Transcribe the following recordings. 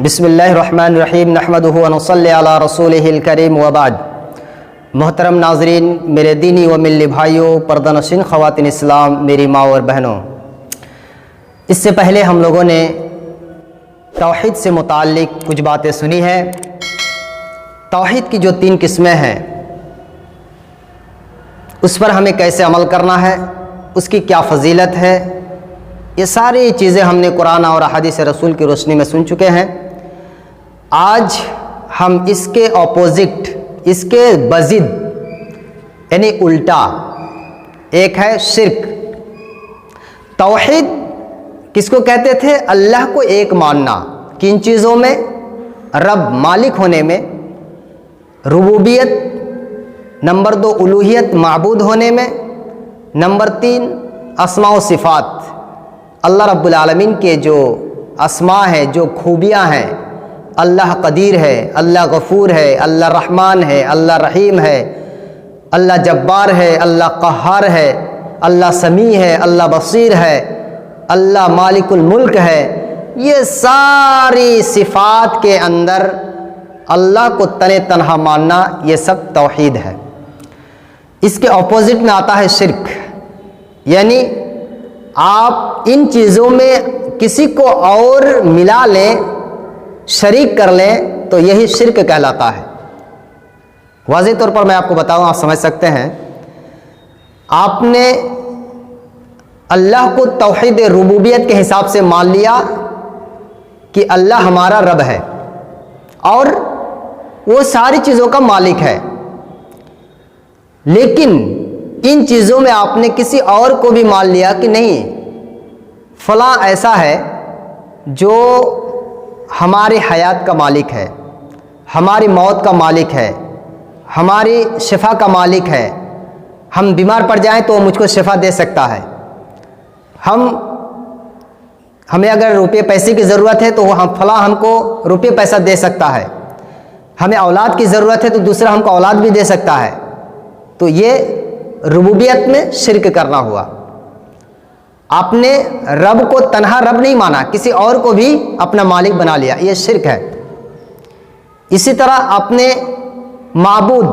بسم اللہ الرحمن الرحیم نحمدہ ونصلی علی رسولہ الکریم وبعد۔ محترم ناظرین، میرے دینی و ملی بھائیوں، پردہ نشین خواتین اسلام، میری ماں اور بہنوں، اس سے پہلے ہم لوگوں نے توحید سے متعلق کچھ باتیں سنی ہیں۔ توحید کی جو 3 قسمیں ہیں، اس پر ہمیں کیسے عمل کرنا ہے، اس کی کیا فضیلت ہے، یہ ساری چیزیں ہم نے قرآن اور احادیث رسول کی روشنی میں سن چکے ہیں۔ آج ہم اس کے اپوزٹ، اس کے بضد یعنی الٹا، ایک ہے شرک۔ توحید کس کو کہتے تھے؟ اللہ کو ایک ماننا، کن چیزوں میں؟ رب، مالک ہونے میں، ربوبیت، نمبر 2 الوہیت، معبود ہونے میں، نمبر 3 اسماء و صفات، اللہ رب العالمین کے جو اسماء ہیں، جو خوبیاں ہیں، اللہ قدیر ہے، اللہ غفور ہے، اللہ رحمان ہے، اللہ رحیم ہے، اللہ جبار ہے، اللہ قہار ہے، اللہ سمیع ہے، اللہ بصیر ہے، اللہ مالک الملک ہے۔ یہ ساری صفات کے اندر اللہ کو تنہا ماننا، یہ سب توحید ہے۔ اس کے اپوزٹ میں آتا ہے شرک، یعنی آپ ان چیزوں میں کسی کو اور ملا لیں، شریک کر لیں، تو یہی شرک کہلاتا ہے۔ واضح طور پر میں آپ کو بتاؤں، آپ سمجھ سکتے ہیں۔ آپ نے اللہ کو توحید ربوبیت کے حساب سے مان لیا کہ اللہ ہمارا رب ہے اور وہ ساری چیزوں کا مالک ہے، لیکن ان چیزوں میں آپ نے کسی اور کو بھی مان لیا کہ نہیں، فلاں ایسا ہے جو ہماری حیات کا مالک ہے، ہماری موت کا مالک ہے، ہماری شفا کا مالک ہے، ہم بیمار پڑ جائیں تو وہ مجھ کو شفا دے سکتا ہے، ہمیں اگر روپے پیسے کی ضرورت ہے تو وہ فلاں ہم کو روپے پیسہ دے سکتا ہے، ہمیں اولاد کی ضرورت ہے تو دوسرا ہم کو اولاد بھی دے سکتا ہے۔ تو یہ ربوبیت میں شرک کرنا ہوا۔ آپ نے رب کو تنہا رب نہیں مانا، کسی اور کو بھی اپنا مالک بنا لیا، یہ شرک ہے۔ اسی طرح آپ نے معبود،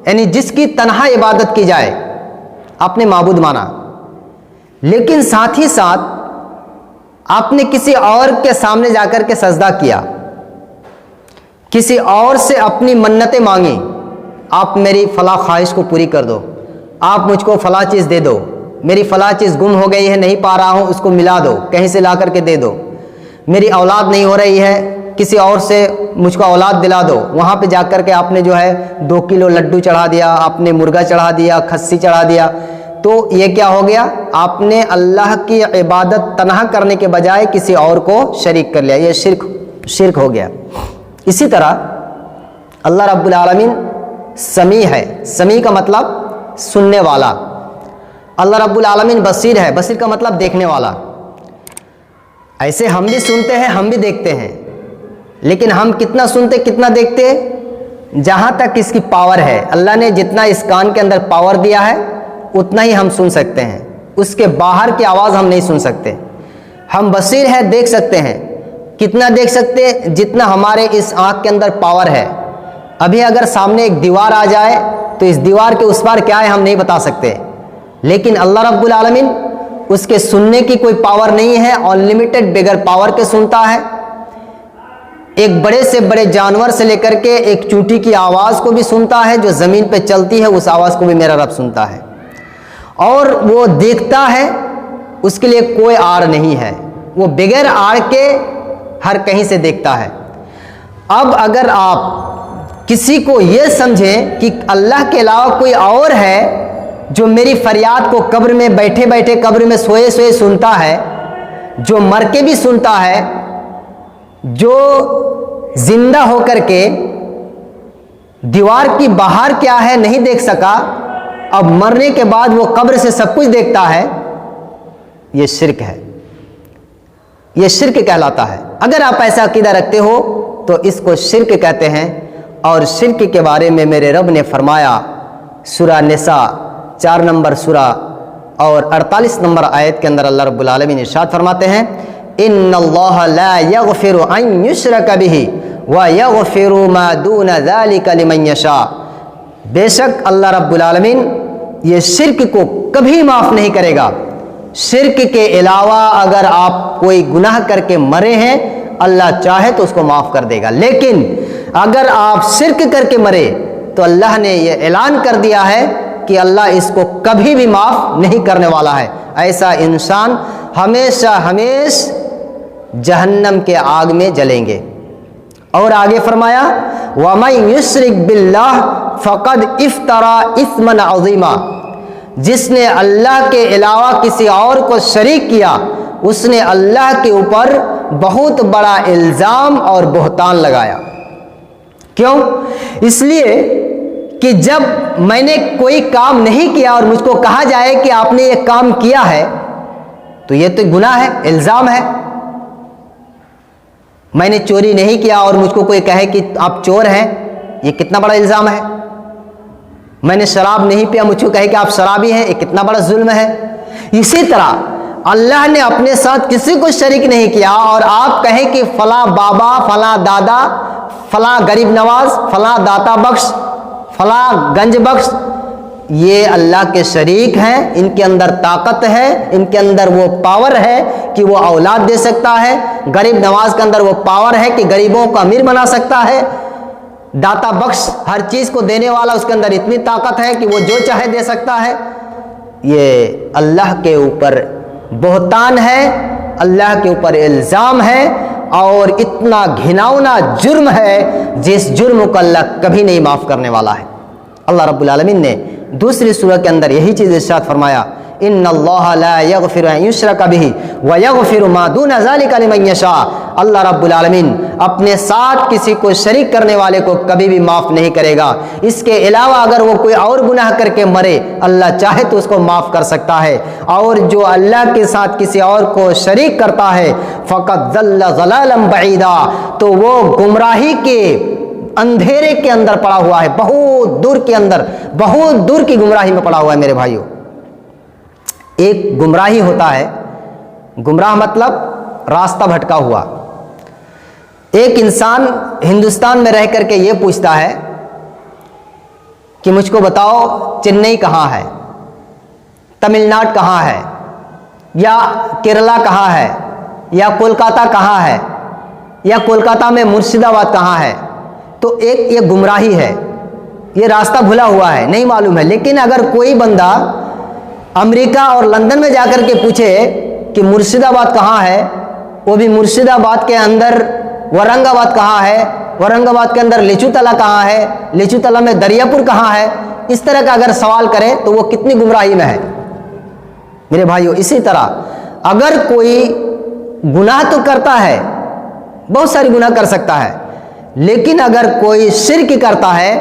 یعنی جس کی تنہا عبادت کی جائے، آپ نے معبود مانا، لیکن ساتھ ہی ساتھ آپ نے کسی اور کے سامنے جا کر کے سجدہ کیا، کسی اور سے اپنی منتیں مانگی، آپ میری فلاں خواہش کو پوری کر دو، آپ مجھ کو فلاں چیز دے دو، میری فلاں چیز گم ہو گئی ہے، نہیں پا رہا ہوں، اس کو ملا دو، کہیں سے لا کر کے دے دو، میری اولاد نہیں ہو رہی ہے، کسی اور سے مجھ کو اولاد دلا دو۔ وہاں پہ جا کر کے آپ نے جو ہے 2 کلو لڈو چڑھا دیا، آپ نے مرغا چڑھا دیا، کھسی چڑھا دیا، تو یہ کیا ہو گیا؟ آپ نے اللہ کی عبادت تنہا کرنے کے بجائے کسی اور کو شریک کر لیا، یہ شرک ہو گیا۔ اسی طرح اللہ رب العالمین سمیع ہے، سمیع کا مطلب سننے والا۔ اللہ رب العالمین بصیر ہے، بصیر کا مطلب دیکھنے والا۔ ایسے ہم بھی سنتے ہیں، ہم بھی دیکھتے ہیں، لیکن ہم کتنا سنتے کتنا دیکھتے؟ جہاں تک اس کی پاور ہے، اللہ نے جتنا اس کان کے اندر پاور دیا ہے اتنا ہی ہم سن سکتے ہیں، اس کے باہر کی آواز ہم نہیں سن سکتے۔ ہم بصیر ہے، دیکھ سکتے ہیں، کتنا دیکھ سکتے؟ جتنا ہمارے اس آنکھ کے اندر پاور ہے۔ ابھی اگر سامنے ایک دیوار آ جائے تو اس دیوار کے اس پار کیا ہے ہم نہیں بتا سکتے، لیکن اللہ رب العالمین، اس کے سننے کی کوئی پاور نہیں ہے، انلمیٹڈ، بغیر پاور کے سنتا ہے۔ ایک بڑے سے بڑے جانور سے لے کر کے ایک چونٹی کی آواز کو بھی سنتا ہے، جو زمین پہ چلتی ہے، اس آواز کو بھی میرا رب سنتا ہے، اور وہ دیکھتا ہے، اس کے لیے کوئی آڑ نہیں ہے، وہ بغیر آڑ کے ہر کہیں سے دیکھتا ہے۔ اب اگر آپ کسی کو یہ سمجھیں کہ اللہ کے علاوہ کوئی اور ہے جو میری فریاد کو قبر میں بیٹھے بیٹھے، قبر میں سوئے سوئے سنتا ہے، جو مر کے بھی سنتا ہے، جو زندہ ہو کر کے دیوار کی باہر کیا ہے نہیں دیکھ سکا، اب مرنے کے بعد وہ قبر سے سب کچھ دیکھتا ہے، یہ شرک ہے، یہ شرک کہلاتا ہے۔ اگر آپ ایسا عقیدہ رکھتے ہو تو اس کو شرک کہتے ہیں۔ اور شرک کے بارے میں میرے رب نے فرمایا، سورہ نساء 4 نمبر سورہ اور 48 نمبر آیت کے اندر اللہ رب العالمین ارشاد فرماتے ہیں، ان اللہ لا یغفر ان یشرک بہ ویغفر ما دون ذلک لمن یشاء، بے شک اللہ رب العالمین یہ شرک کو کبھی معاف نہیں کرے گا۔ شرک کے علاوہ اگر آپ کوئی گناہ کر کے مرے ہیں اللہ چاہے تو اس کو معاف کر دے گا، لیکن اگر آپ شرک کر کے مرے تو اللہ نے یہ اعلان کر دیا ہے کہ اللہ اس کو کبھی بھی معاف نہیں کرنے والا ہے۔ ایسا انسان ہمیشہ جہنم کے آگ میں جلیں گے۔ اور آگے فرمایا وَمَن يُشْرِكْ بِاللَّهِ فَقَدْ افْتَرَى اِثْمًا عَظِيمًا، جس نے اللہ کے علاوہ کسی اور کو شریک کیا اس نے اللہ کے اوپر بہت بڑا الزام اور بہتان لگایا۔ کیوں؟ اس لیے کہ جب میں نے کوئی کام نہیں کیا اور مجھ کو کہا جائے کہ آپ نے یہ کام کیا ہے تو یہ تو گناہ ہے، الزام ہے۔ میں نے چوری نہیں کیا اور مجھ کو کوئی کہے کہ آپ چور ہیں، یہ کتنا بڑا الزام ہے۔ میں نے شراب نہیں پیا، مجھ کو کہے کہ آپ شرابی ہیں، یہ کتنا بڑا ظلم ہے۔ اسی طرح اللہ نے اپنے ساتھ کسی کو شریک نہیں کیا اور آپ کہیں کہ فلاں بابا، فلاں دادا، فلاں غریب نواز، فلاں داتا بخش، فلاں گنج بخش یہ اللہ کے شریک ہیں، ان کے اندر طاقت ہے، ان کے اندر وہ پاور ہے کہ وہ اولاد دے سکتا ہے۔ غریب نواز کے اندر وہ پاور ہے کہ غریبوں کو امیر بنا سکتا ہے۔ داتا بخش ہر چیز کو دینے والا، اس کے اندر اتنی طاقت ہے کہ وہ جو چاہے دے سکتا ہے۔ یہ اللہ کے اوپر بہتان ہے، اللہ کے اوپر الزام ہے اور اتنا گھناؤنا جرم ہے جس جرم کو اللہ کبھی نہیں معاف کرنے والا ہے۔ اللہ رب العالمین نے دوسری سورہ کے اندر یہی چیز ارشاد فرمایا ان اللہ لا یغفر ان یشرک بہ ویغفر ما دون ذلک لمن یشاء، اللہ رب العالمین اپنے ساتھ کسی کو شریک کرنے والے کو کبھی بھی معاف نہیں کرے گا۔ اس کے علاوہ اگر وہ کوئی اور گناہ کر کے مرے اللہ چاہے تو اس کو معاف کر سکتا ہے، اور جو اللہ کے ساتھ کسی اور کو شریک کرتا ہے فقد ضل ضلالا بعیدا، تو وہ گمراہی کے اندھیرے کے اندر پڑا ہوا ہے، بہت دور کے اندر، بہت دور کی گمراہی میں پڑا ہوا ہے۔ میرے بھائیوں، ایک گمراہی ہوتا ہے، گمراہ مطلب راستہ بھٹکا ہوا۔ ایک انسان ہندوستان میں رہ کر کے یہ پوچھتا ہے کہ مجھ کو بتاؤ چنئی کہاں ہے، تمل ناڈو کہاں ہے، یا کیرلا کہاں ہے، یا کولکاتہ کہاں ہے، یا کولکاتہ میں مرشد آباد کہاں ہے، تو ایک یہ گمراہی ہے، یہ راستہ بھلا ہوا ہے، نہیں معلوم ہے۔ لیکن اگر کوئی بندہ امریکہ اور لندن میں جا کر کے پوچھے کہ مرشد آباد کہاں ہے، وہ بھی مرشد آباد کے اندر ورنگ آباد کہاں ہے، ورنگ آباد کے اندر لیچو تلا کہاں ہے، لیچو تلا میں دریا پور کہاں ہے، اس طرح کا اگر سوال کرے تو وہ کتنی گمراہی میں ہے میرے بھائیوں۔ اسی طرح اگر کوئی گناہ تو کرتا ہے، بہت ساری گناہ کر سکتا ہے، لیکن اگر کوئی شرک کرتا ہے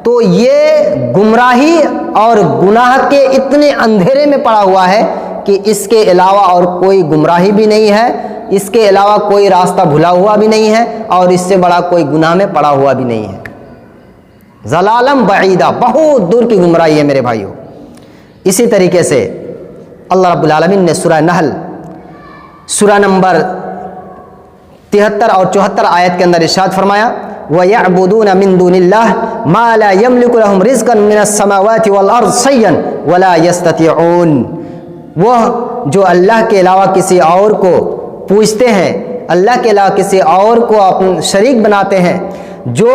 تو یہ گمراہی اور گناہ کے اتنے اندھیرے میں پڑا ہوا ہے کہ اس کے علاوہ اور کوئی گمراہی بھی نہیں ہے، اس کے علاوہ کوئی راستہ بھلا ہوا بھی نہیں ہے، اور اس سے بڑا کوئی گناہ میں پڑا ہوا بھی نہیں ہے۔ ضلالم بعیدہ، بہت دور کی گمراہی ہے میرے بھائیوں۔ اسی طریقے سے اللہ رب العالمین نے سورہ نحل سورہ نمبر 73 اور 74 آیت کے اندر ارشاد فرمایا وَيَعْبُدُونَ مِن دُونِ اللَّهِ مَا لَا يَمْلِكُ لَهُمْ رِزْقًا مِنَ السَّمَاوَاتِ وَالْأَرْضِ شَيْئًا وَلَا يَسْتَطِيعُونَ، وہ جو اللہ کے علاوہ کسی اور کو پوجتے ہیں، اللہ کے علاوہ کسی اور کو اپنا شریک بناتے ہیں، جو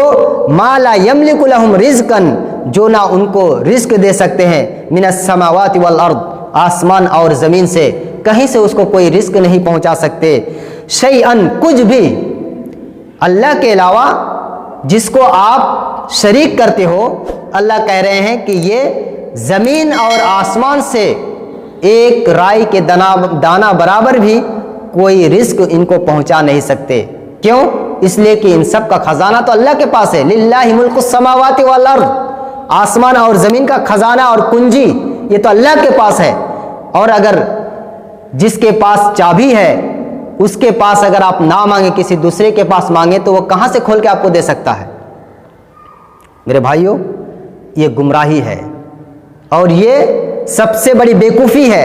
مَا لَا يَمْلِكُ لَهُمْ رِزْقًا، جو نہ ان کو رزق دے سکتے ہیں، مِنَ السَّمَاوَاتِ وَالْأَرْضِ، آسمان اور زمین سے کہیں سے اس کو کوئی رزق نہیں پہنچا سکتے، شیئن کچھ بھی، اللہ کے علاوہ جس کو آپ شریک کرتے ہو، اللہ کہہ رہے ہیں کہ یہ زمین اور آسمان سے ایک رائی کے دانہ برابر بھی کوئی رزق ان کو پہنچا نہیں سکتے۔ کیوں؟ اس لیے کہ ان سب کا خزانہ تو اللہ کے پاس ہے، للہ ملک السماوات والارض، آسمان اور زمین کا خزانہ اور کنجی یہ تو اللہ کے پاس ہے، اور اگر جس کے پاس چابی ہے اس کے پاس اگر آپ نہ مانگے، کسی دوسرے کے پاس مانگے، تو وہ کہاں سے کھول کے آپ کو دے سکتا ہے؟ میرے بھائیوں، یہ گمراہی ہے اور یہ سب سے بڑی بیوقوفی ہے۔